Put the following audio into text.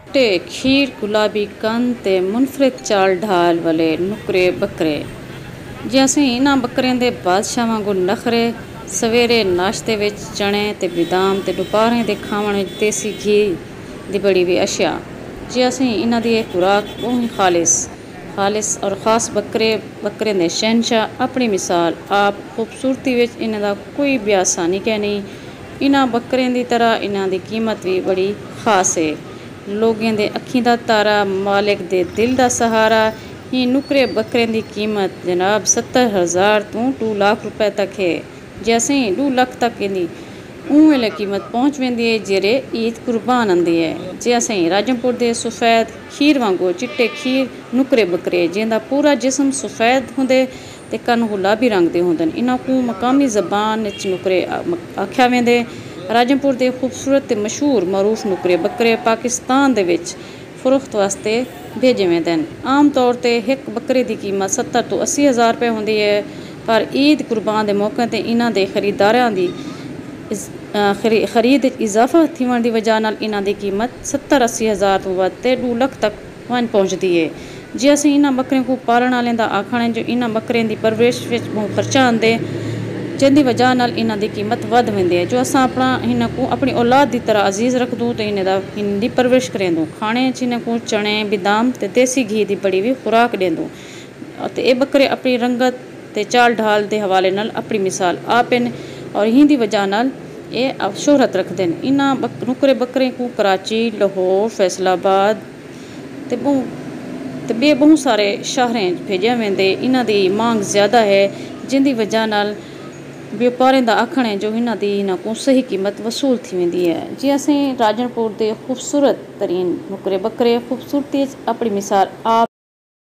चिट्टे खीर गुलाबी कंद ते मुनफरिद चाल ढाल वाले नुकरे बकरे जे असीं इन्हां बकरियां दे बादशाह वांगू नखरे सवेरे नाश्ते विच चने ते बदाम ते दुपहरें दे खावण विच देसी घी दी बड़ी भी अशिया जे असीं इन्हां दी खुराक बहुत ही खालिस और ख़ास बकरे दे शहनशाह अपनी मिसाल आप खूबसूरती विच इन्हां दा कोई ब्यासा नहीं कहनी। इन्हां बकरियां दी तरह इन्हां दी कीमत भी बड़ी खास है। लोगों दे अखीं दा तारा मालिक दे दिल दा सहारा ही नुकरे बकरियां दी कीमत जनाब 70,000 तो 2 लाख रुपए तक है। जे असीं 2 लाख तक इंदी वेले कीमत पहुँच वेंदी है जेरे ईद कुर्बान आंदी है। जे असीं राजमपुर दे सफ़ेद खीर वांगू चिट्टे खीर नुकरे बकरे जिंदा पूरा जिस्म सफ़ेद होंदे ते कन गुलाबी रंग दे होंदन। इन्हां को मकामी ज़बान विच नुकरे आख्या वेंदे। राजमपुर दे खूबसूरत ते मशहूर मरूफ नुकरे बकरे पाकिस्तान दे विच फरोख्त वास्ते भेजे वेंदे हैं। आम तौर ते एक बकरे की कीमत 70 तो 80,000 रुपए होंदी है, पर ईद कुर्बान के मौके पर इन्हां दे खरीदारां दी खरीद इजाफा थीवण की वजह नाल इन्हां दी कीमत 70-80,000 तो वध ते 2 लाख तक पहुँचती है। जे असीं इन्हां बकरियों को पालण वालें दा आखण है जो इन्हां बकरियों की परवरिश विच बहुत खर्चा आंदे जिंदी वजह नाल इन्हां दी कीमत वध वेंदी है। जो असां इन्हां को अपनी औलाद की तरह अजीज़ रखदूँ तो इन्हां दी परवरिश करेंदूँ। खाने इन्हां को चने बदाम ते देसी घी की बड़ी भी खुराक देंदूँ ते ये बकरे अपनी रंगत ते चाल ढाल के हवाले नाल अपनी मिसाल आप हैं और इन्हीं की वजह नाल ये शोहरत रखते हैं। इन्हां नुकरे बकरे को कराची लाहौर फैसलाबाद ते बहुत सारे शहरें भेजा वेंदे। इन्हां दी मांग ज़्यादा है जिंदी वजह नाल व्यापारियों का आखण है जो इन्हां को सही कीमत वसूल थी वेंदी है। जे असीं राजनपुर के खूबसूरत तरीन नुकरे बकरे खूबसूरती अपनी मिसाल आप